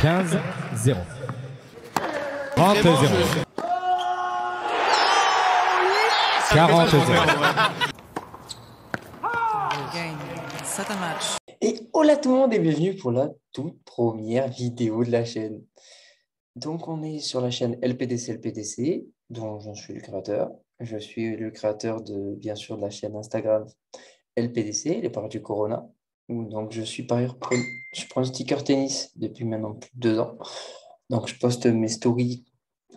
15-0. 30-0. 40-0. Et hola tout le monde et bienvenue pour la toute première vidéo de la chaîne. Donc on est sur la chaîne LPDC, dont je suis le créateur. Je suis le créateur de, bien sûr, de la chaîne Instagram LPDC, les paris du Corona. Donc je suis par ailleurs, je prends un sticker tennis depuis maintenant plus de 2 ans. Donc je poste mes stories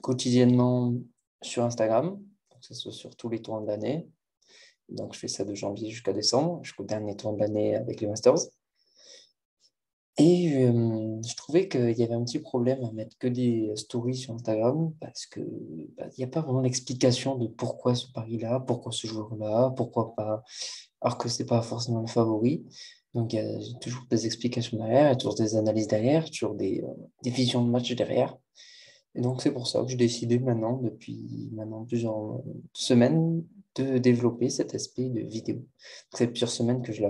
quotidiennement sur Instagram, que ce soit sur tous les tours de l'année. Donc je fais ça de janvier jusqu'à décembre, jusqu'au dernier tour de l'année avec les Masters. Et je trouvais qu'il y avait un petit problème à mettre que des stories sur Instagram parce qu'il n'y a pas vraiment d'explication de pourquoi ce pari-là, pourquoi ce joueur-là, pourquoi pas, alors que ce n'est pas forcément le favori. Donc il y a toujours des explications derrière, il y a toujours des analyses derrière, toujours des visions de match derrière. Et donc c'est pour ça que j'ai décidé maintenant, depuis maintenant plusieurs semaines, de développer cet aspect de vidéo. Ça fait plusieurs semaines que je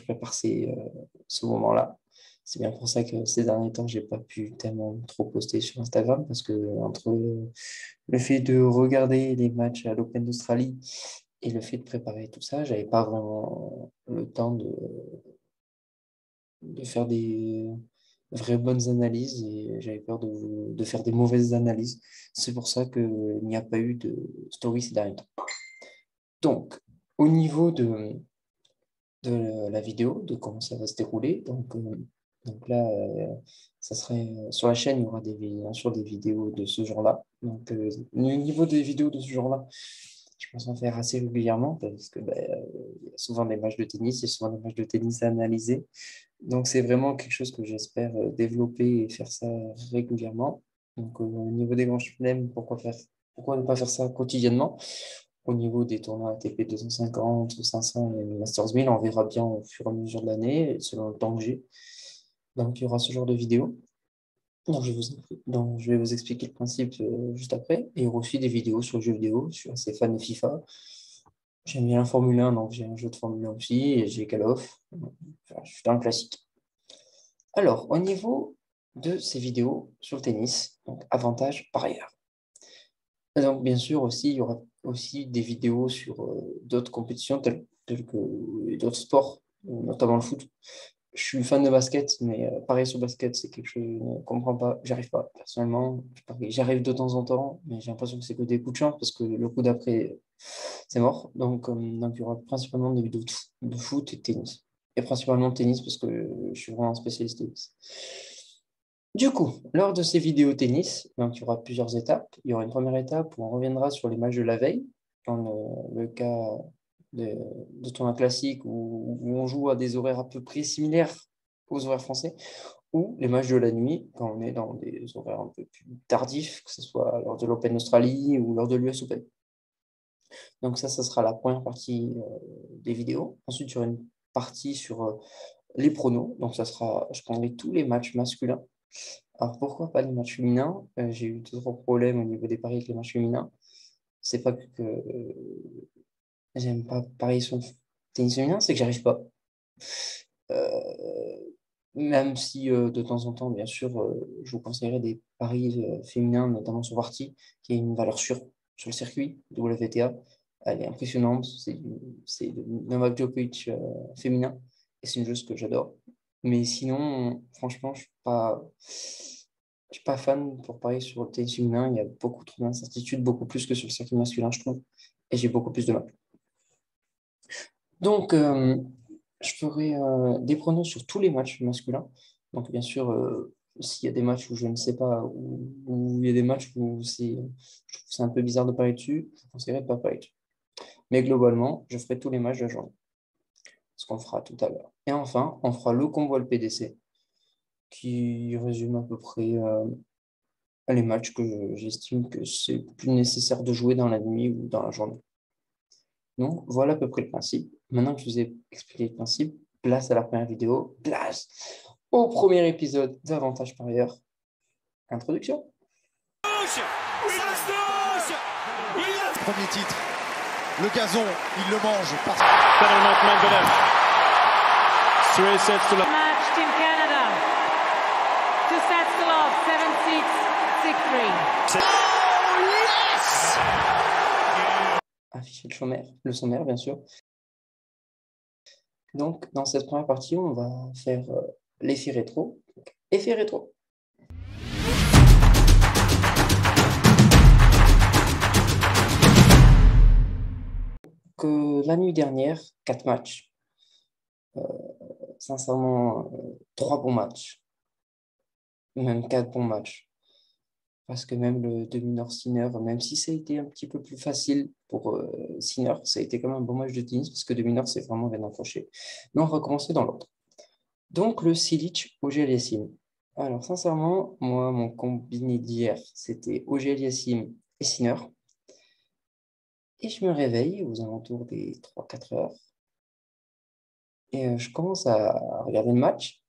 prépare ce moment-là. C'est bien pour ça que ces derniers temps, je n'ai pas pu tellement trop poster sur Instagram parce que entre le fait de regarder les matchs à l'Open d'Australie et le fait de préparer tout ça, je n'avais pas vraiment le temps de faire des vraies bonnes analyses et j'avais peur de faire des mauvaises analyses. C'est pour ça qu'il n'y a pas eu de story ces derniers temps. Donc, au niveau de la vidéo, de comment ça va se dérouler, donc là, ça serait sur la chaîne, il y aura bien sûr des vidéos de ce genre-là. Donc, au niveau des vidéos de ce genre-là, je pense en faire assez régulièrement parce que il y a souvent des matchs de tennis, il y a souvent des matchs de tennis à analyser. Donc, c'est vraiment quelque chose que j'espère développer et faire ça régulièrement. Donc, au niveau des grands chelems, pourquoi ne pas faire ça quotidiennement? Au niveau des tournois ATP 250, 500 et Masters 1000, on verra bien au fur et à mesure de l'année, selon le temps que j'ai. Donc, il y aura ce genre de vidéo. Donc, je vais vous expliquer le principe juste après. Et il y aura aussi des vidéos sur le jeu vidéo. Je suis assez fan de FIFA. J'aime bien la Formule 1, donc j'ai un jeu de Formule 1 aussi, et j'ai Call of. Enfin, je suis dans le classique. Alors, au niveau de ces vidéos sur le tennis, donc avantage par ailleurs. Donc, bien sûr, aussi, il y aura aussi des vidéos sur d'autres compétitions telles que d'autres sports, notamment le foot. Je suis fan de basket, mais pareil sur basket, c'est quelque chose que je ne comprends pas. J'arrive pas, personnellement. J'arrive de temps en temps, mais j'ai l'impression que c'est que des coups de chance parce que le coup d'après, c'est mort. Donc, il y aura principalement des vidéos de foot et de tennis. Et principalement de tennis parce que je suis vraiment un spécialiste de tennis. Du coup, lors de ces vidéos tennis, donc, il y aura plusieurs étapes. Il y aura une première étape où on reviendra sur les matchs de la veille, dans le cas de tournoi classique où on joue à des horaires à peu près similaires aux horaires français, ou les matchs de la nuit, quand on est dans des horaires un peu plus tardifs, que ce soit lors de l'Open Australie ou lors de l'US Open. Donc ça sera la première partie des vidéos. Ensuite, il y aura une partie sur les pronos. Donc je prendrai tous les matchs masculins. Alors pourquoi pas les matchs féminins? J'ai eu d'autres problèmes au niveau des paris avec les matchs féminins. C'est pas que j'aime pas parier sur le tennis féminin, c'est que j'arrive pas. Même si de temps en temps, bien sûr, je vous conseillerais des paris féminins, notamment sur Party, qui a une valeur sûre sur le circuit de WTA. Elle est impressionnante. C'est le Novak Djokovic féminin. Et c'est une joueuse que j'adore. Mais sinon, franchement, je suis pas fan pour parier sur le tennis féminin. Il y a beaucoup trop d'incertitudes, beaucoup plus que sur le circuit masculin, je trouve. Et j'ai beaucoup plus de mal. Donc, je ferai des pronos sur tous les matchs masculins. Donc, bien sûr, s'il y a des matchs où je ne sais pas, où il y a des matchs où je trouve que c'est un peu bizarre de parier dessus, je vous conseillerais de ne pas parier dessus. Mais globalement, je ferai tous les matchs de la journée. Ce qu'on fera tout à l'heure. Et enfin, on fera le combo LPDC, qui résume à peu près les matchs que j'estime que c'est plus nécessaire de jouer dans la nuit ou dans la journée. Donc, voilà à peu près le principe. Maintenant que je vous ai expliqué le principe, place à la première vidéo, place au premier épisode d'Avantage Parieur. Introduction. Premier titre. Le gazon, il le mange. Match Team Canada. 2 sets to love. 7-6, 6-3. Afficher le sommaire, bien sûr. Donc, dans cette première partie, on va faire l'effet rétro. Effet rétro. Que la nuit dernière, 4 matchs. Sincèrement, 3 bons matchs. Même 4 bons matchs. Parce que même le demi-nord Sinner, même si ça a été un petit peu plus facile pour Sinner, ça a été quand même un bon match de tennis parce que demi-nord, c'est vraiment bien accroché. Mais on va commencer dans l'ordre. Donc, le Silic, Auger-Aliassime. Alors, sincèrement, moi, mon combiné d'hier, c'était Auger-Aliassime et Sinner. Et je me réveille aux alentours des 3-4 heures. Et je commence à regarder le match.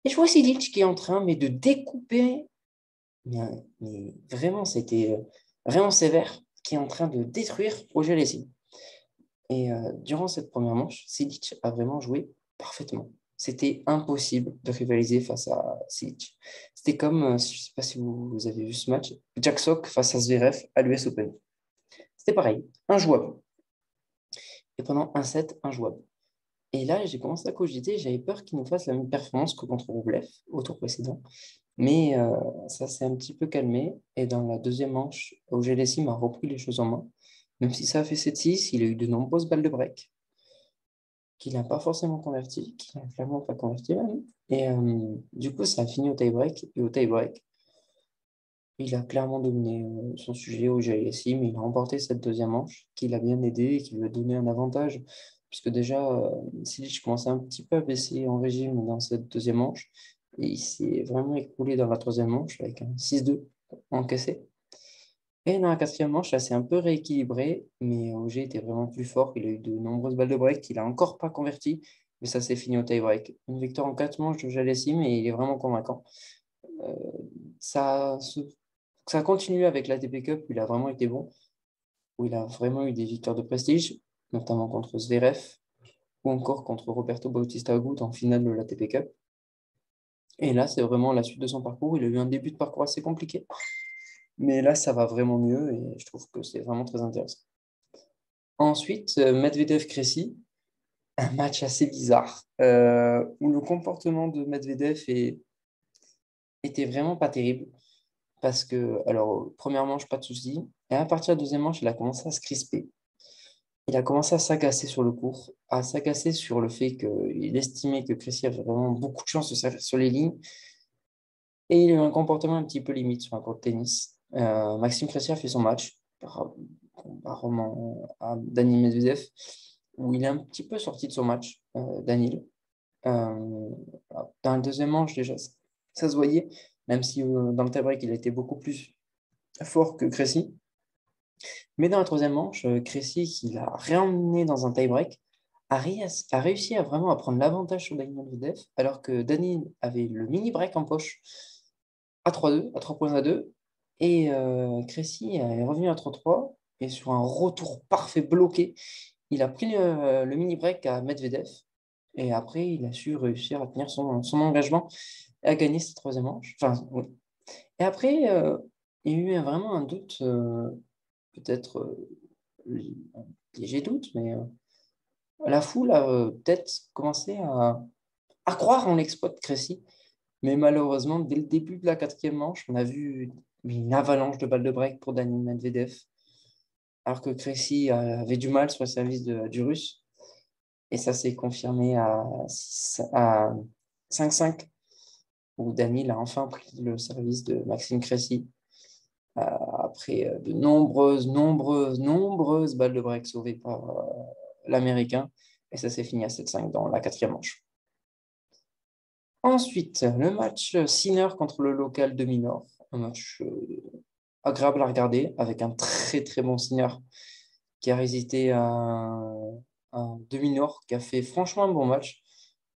Et je vois Silic qui est en train de découper. Mais vraiment, c'était vraiment sévère, qui est en train de détruire Auger-Aliassime. Et durant cette première manche, Silic a vraiment joué parfaitement. C'était impossible de rivaliser face à Silic. C'était comme, je ne sais pas si vous avez vu ce match, Jack Sock face à Zverev à l'US Open. C'était pareil, injouable. Et pendant un set, injouable. Et là, j'ai commencé à cogiter, j'avais peur qu'il nous fasse la même performance que contre Rublev au tour précédent. Mais ça s'est un petit peu calmé. Et dans la deuxième manche, Auger-Aliassime a repris les choses en main. Même si ça a fait 7-6, il a eu de nombreuses balles de break qu'il n'a pas forcément converti, qu'il n'a clairement pas converti même. Et du coup, ça a fini au tie-break. Et au tie-break, il a clairement dominé son sujet au Aliassime. Il a remporté cette deuxième manche, qui l'a bien aidé et qui lui a donné un avantage. Puisque déjà, Silic commençait un petit peu à baisser en régime dans cette deuxième manche. Et il s'est vraiment écroulé dans la troisième manche avec un 6-2 encaissé. Et dans la quatrième manche, ça s'est un peu rééquilibré, mais Auger était vraiment plus fort. Il a eu de nombreuses balles de break qu'il n'a encore pas converti, mais ça s'est fini au tie-break. Une victoire en 4 manches de Jalessim et il est vraiment convaincant. Euh, ça, ça continue avec la l'ATP Cup où il a vraiment été bon, où il a vraiment eu des victoires de prestige, notamment contre Zverev ou encore contre Roberto Bautista Agut en finale de la l'ATP Cup. Et là, c'est vraiment la suite de son parcours. Il a eu un début de parcours assez compliqué. Mais là, ça va vraiment mieux et je trouve que c'est vraiment très intéressant. Ensuite, Medvedev-Crécy, un match assez bizarre où le comportement de Medvedev était vraiment pas terrible. Parce que, alors, première manche, pas de souci. Et à partir de la deuxième manche, il a commencé à se crisper. Il a commencé à s'agacer sur le court, à s'agacer sur le fait qu'il estimait que Crécy avait vraiment beaucoup de chance de servir sur les lignes. Et il a eu un comportement un petit peu limite sur un court de tennis. Maxime Crécy a fait son match, comparement à Daniil Medvedev, où il est un petit peu sorti de son match, Daniil. Dans le deuxième manche, déjà, ça se voyait, même si dans le tie-break, il a été beaucoup plus fort que Crécy. Mais dans la troisième manche, Crécy, qui l'a réemmené dans un tie-break, a réussi à vraiment à prendre l'avantage sur Daniil Medvedev, alors que Daniil avait le mini-break en poche à 3-2, à 3 points à 2. Et Crécy est revenu à 3-3. Et sur un retour parfait bloqué, il a pris le mini-break à Medvedev. Et après, il a su réussir à tenir son engagement et à gagner cette troisième manche. Enfin, oui. Et après, il y a eu vraiment un doute, peut-être un léger doute, mais la foule a peut-être commencé à croire en l'exploit de Crécy. Mais malheureusement, dès le début de la quatrième manche, on a vu une avalanche de balles de break pour Daniil Medvedev, alors que Crécy avait du mal sur le service du Russe. Et ça s'est confirmé à 5-5, où Daniil a enfin pris le service de Maxime Crécy, après de nombreuses balles de break sauvées par l'Américain. Et ça s'est fini à 7-5 dans la quatrième manche. Ensuite, le match Sinner contre le local de Minor. Un match agréable à regarder avec un très très bon Sinner qui a résisté à un de Minor qui a fait franchement un bon match.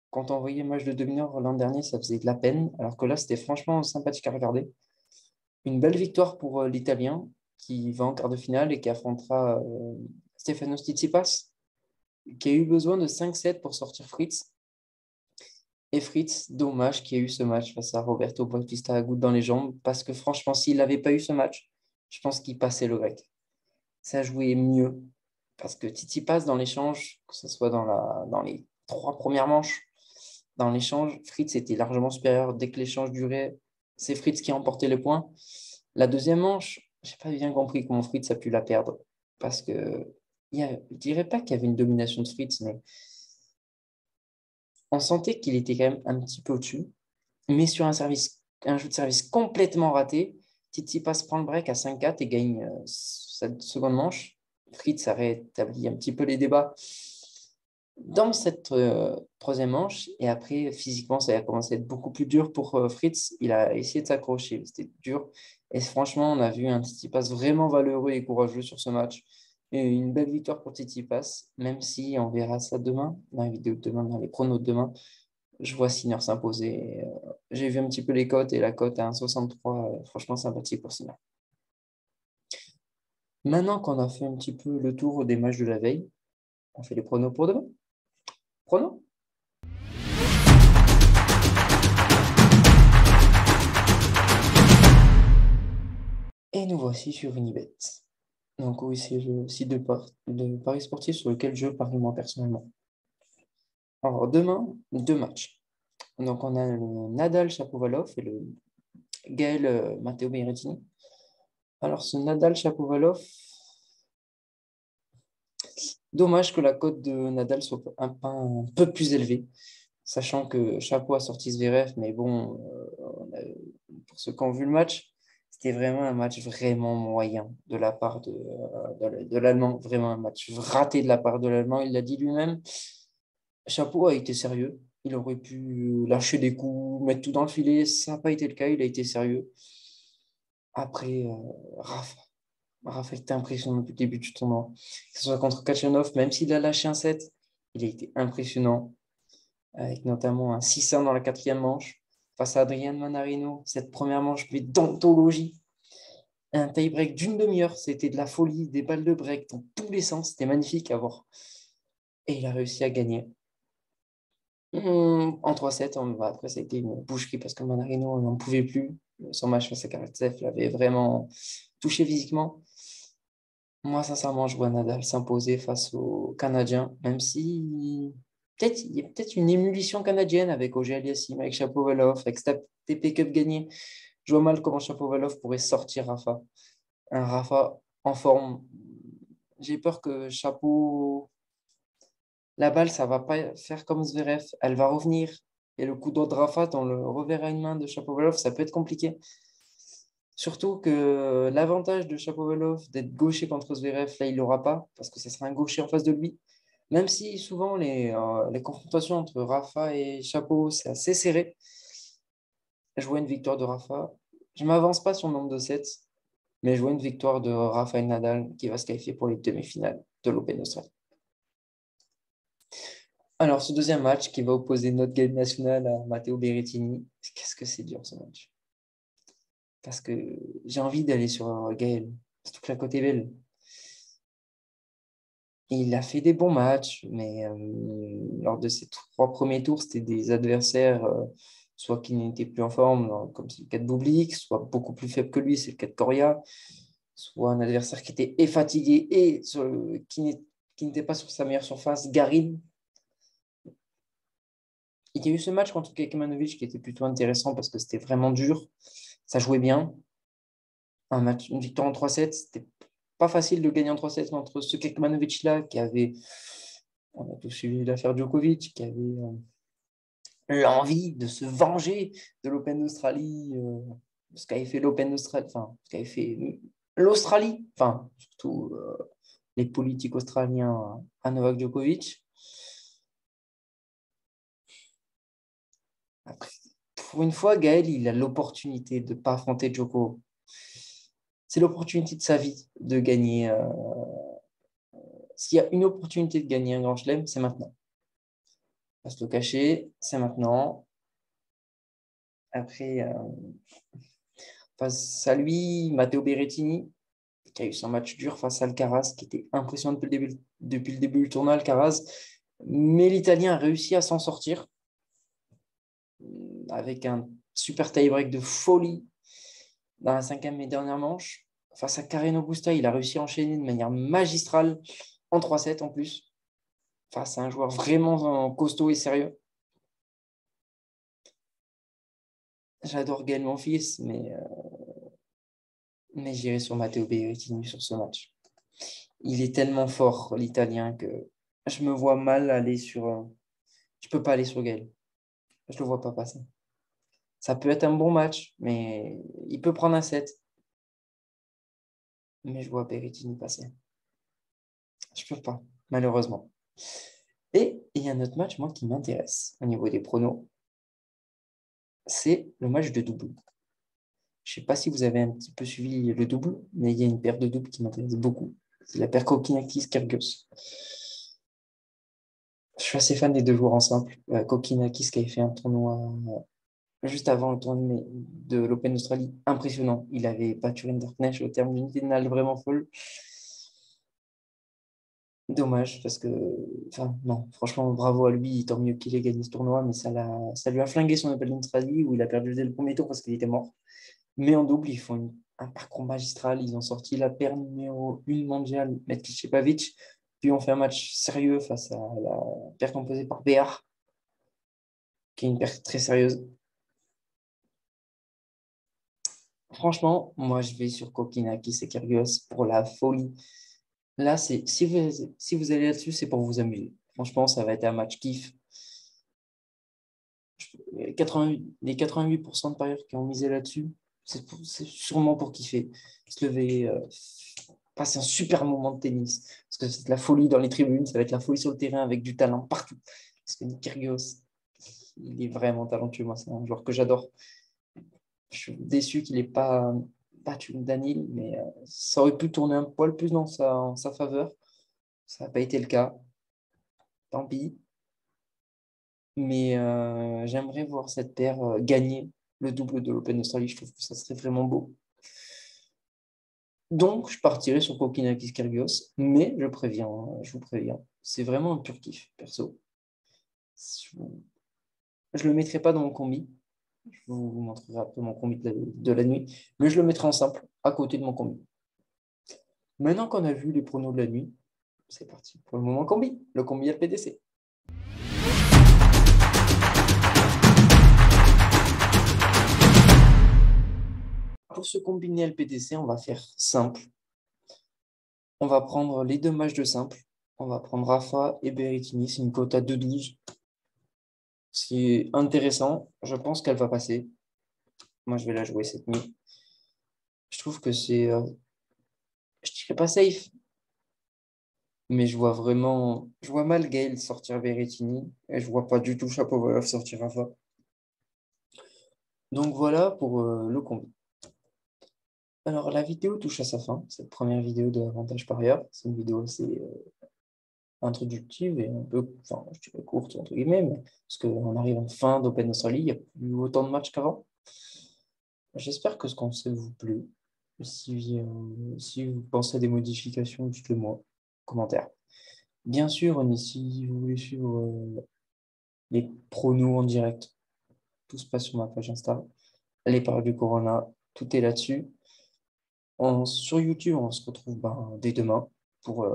Quand on voyait le match de Minor l'an dernier, ça faisait de la peine, alors que là, c'était franchement sympathique à regarder. Une belle victoire pour l'Italien qui va en quart de finale et qui affrontera Stefanos Tsitsipas, qui a eu besoin de 5 sets pour sortir Fritz. Et Fritz, dommage qu'il y ait eu ce match face à Roberto Bautista Agut dans les jambes, parce que franchement, s'il n'avait pas eu ce match, je pense qu'il passait le grec. Ça jouait mieux, parce que Tsitsipas, dans l'échange, que ce soit dans les 3 premières manches, dans l'échange, Fritz était largement supérieur. Dès que l'échange durait, c'est Fritz qui emportait le point. La deuxième manche, je n'ai pas bien compris comment Fritz a pu la perdre, parce que je ne dirais pas qu'il y avait une domination de Fritz, mais on sentait qu'il était quand même un petit peu au-dessus. Mais sur un jeu de service complètement raté, Tsitsipas prend le break à 5-4 et gagne cette seconde manche. Fritz a rétabli un petit peu les débats dans cette troisième manche. Et après, physiquement, ça a commencé à être beaucoup plus dur pour Fritz. Il a essayé de s'accrocher, c'était dur. Et franchement, on a vu un Tsitsipas vraiment valeureux et courageux sur ce match. Et une belle victoire pour Tsitsipas, même si on verra ça demain, dans la vidéo de demain, dans les pronos de demain. Je vois Sinner s'imposer. J'ai vu un petit peu les cotes et la cote à 1,63, franchement sympathique pour Sinner. Maintenant qu'on a fait un petit peu le tour des matchs de la veille, on fait les pronos pour demain. Pronos? Et nous voici sur Unibet. Donc oui, c'est le site de paris sportif sur lequel je parie moi personnellement. Alors demain, 2 matchs. Donc on a le Nadal Shapovalov et le Gaël Matteo Berrettini. Alors ce Nadal Shapovalov, dommage que la cote de Nadal soit un peu plus élevée, sachant que Chapeau a sorti Zverev, mais bon, pour ceux qui ont vu le match, c'était vraiment un match vraiment moyen de la part de l'Allemand, vraiment un match raté de la part de l'Allemand, il l'a dit lui-même. Chapeau a été sérieux, il aurait pu lâcher des coups, mettre tout dans le filet, ça n'a pas été le cas, il a été sérieux. Après, Rafa. Rafa était impressionnant depuis le début du tournoi. Que ce soit contre Kachanov, même s'il a lâché un set, il a été impressionnant, avec notamment un 6-1 dans la quatrième manche face à Adrian Manarino. Cette première manche, mais d'anthologie. Un tie-break d'une demi-heure, c'était de la folie, des balles de break dans tous les sens, c'était magnifique à voir. Et il a réussi à gagner. En 3-7, après ça a été une boucherie parce que Manarino n'en pouvait plus. Son match face à Karatsev l'avait vraiment touché physiquement. Moi, sincèrement, je vois Nadal s'imposer face aux Canadiens, même si peut-être il y a peut-être une émulsion canadienne avec Auger-Aliassime, avec Shapovalov, avec TP Cup gagné. Je vois mal comment Shapovalov pourrait sortir Rafa. Un Rafa en forme. J'ai peur que Chapeau, la balle, ça va pas faire comme Zverev. Elle va revenir. Et le coup droit de Rafa dans le revers à une main de Shapovalov, ça peut être compliqué. Surtout que l'avantage de Shapovalov d'être gaucher contre Zverev, là, il ne l'aura pas, parce que ce sera un gaucher en face de lui. Même si souvent les confrontations entre Rafa et Chapo, c'est assez serré. Je vois une victoire de Rafa. Je ne m'avance pas sur le nombre de sets, mais je vois une victoire de Rafael Nadal qui va se qualifier pour les demi-finales de l'Open d'Australie. Alors, ce deuxième match qui va opposer notre game national à Matteo Berrettini, qu'est-ce que c'est dur ce match? Parce que j'ai envie d'aller sur Gaël, surtout que la côte est belle. Il a fait des bons matchs, mais lors de ses 3 premiers tours, c'était des adversaires soit qui n'étaient plus en forme, comme c'est le cas de Bublik, soit beaucoup plus faible que lui, c'est le cas de Coria, soit un adversaire qui était et fatigué et qui n'était pas sur sa meilleure surface, Garin. Il y a eu ce match contre Kekmanovic qui était plutôt intéressant parce que c'était vraiment dur, ça jouait bien. Une victoire en 3-7, c'était pas facile de gagner en 3-7 contre ce Kekmanovic-là qui avait, on a tous suivi l'affaire Djokovic, qui avait l'envie de se venger de l'Open d'Australie, ce qu'avait fait l'Open d'Australie, enfin, ce qu'avait fait l'Australie, enfin, surtout les politiques australiens à Novak Djokovic. Après, pour une fois, Gaël, il a l'opportunité de ne pas affronter Djoko. C'est l'opportunité de sa vie de gagner. S'il y a une opportunité de gagner un grand chelem, c'est maintenant. On va se le cacher, c'est maintenant. Après, face à lui, Matteo Berrettini, qui a eu son match dur face à Alcaraz, qui était impressionnant depuis le début du tournoi, Alcaraz. Mais l'Italien a réussi à s'en sortir. avec un super tie-break de folie dans la cinquième et dernière manche. Face à Carreno Busta, il a réussi à enchaîner de manière magistrale en 3-7 en plus. Face à un joueur vraiment costaud et sérieux. J'adore Gaël Monfils, mais j'irai sur Matteo Berrettini sur ce match. Il est tellement fort, l'Italien, que je me vois mal aller sur... Je peux pas aller sur Gaël. Je le vois pas passer. Ça peut être un bon match, mais il peut prendre un set. Mais je vois Berrettini passer. Je peux pas, malheureusement. Et il y a un autre match, moi, qui m'intéresse au niveau des pronos. C'est le match de double. Je ne sais pas si vous avez un petit peu suivi le double, mais il y a une paire de doubles qui m'intéresse beaucoup. C'est la paire Kokkinakis-Kyrgios. Je suis assez fan des deux joueurs en simple. Kokkinakis qui avait fait un tournoi juste avant le tournoi de l'Open d'Australie, impressionnant. Il avait battu Rinderknecht au terme d'une finale vraiment folle. Dommage, parce que, enfin, non, franchement, bravo à lui, tant mieux qu'il ait gagné ce tournoi, mais ça lui a flingué son Open d'Australie où il a perdu dès le premier tour parce qu'il était mort. Mais en double, ils font un parcours magistral. Ils ont sorti la paire numéro 1 mondiale, Metkic Pavic. Puis on fait un match sérieux face à la paire composée par Béar, qui est une paire très sérieuse. Franchement, moi, je vais sur Kokkinakis et Kyrgios pour la folie. Là, si vous allez là-dessus, c'est pour vous amuser. Franchement, ça va être un match kiff. Les 88% de parieurs qui ont misé là-dessus, c'est sûrement pour kiffer. Se lever, passer un super moment de tennis. Parce que c'est de la folie dans les tribunes, ça va être la folie sur le terrain avec du talent partout. Parce que Nick Kyrgios, il est vraiment talentueux. Moi, c'est un joueur que j'adore. Je suis déçu qu'il n'ait pas battu Danil, mais ça aurait pu tourner un poil plus en sa faveur. Ça n'a pas été le cas. Tant pis. Mais j'aimerais voir cette paire gagner le double de l'Open d'Australie. Je trouve que ça serait vraiment beau. Donc, je partirai sur Kokkinakis Kyrgios, mais je vous préviens, c'est vraiment un pur kiff, perso. Je ne le mettrai pas dans mon combi. Je vous montrerai après mon combi de la nuit, mais je le mettrai en simple à côté de mon combi. Maintenant qu'on a vu les pronos de la nuit, c'est parti pour le moment combi, le combi LPDC. Pour ce combiné LPDC, on va faire simple. On va prendre les deux matchs de simple. On va prendre Rafa et Berrettini. C'est une cote à 2,12. Ce qui est intéressant. Je pense qu'elle va passer. Moi, je vais la jouer cette nuit. Je trouve que c'est, je dirais pas safe, mais je vois mal Gaël sortir Berrettini et je vois pas du tout Shapovalov sortir Rafa. Donc voilà pour le combi. Alors la vidéo touche à sa fin. Cette première vidéo de Avantage Parieur. C'est une vidéo assez introductive et un peu, enfin, je dirais courte entre guillemets, mais parce qu'on arrive en fin d'Open Australie, il n'y a plus autant de matchs qu'avant. J'espère que ce conseil vous plaît. Si vous pensez à des modifications, dites-le moi en commentaire. Bien sûr, si vous voulez suivre les pronos en direct, tout se passe sur ma page Insta. Les paris du Corona, tout est là-dessus. Sur YouTube, on se retrouve dès demain pour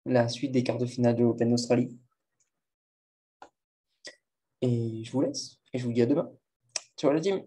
la suite des quarts de finale de l'Open Australie. Et je vous laisse et je vous dis à demain. Ciao la team!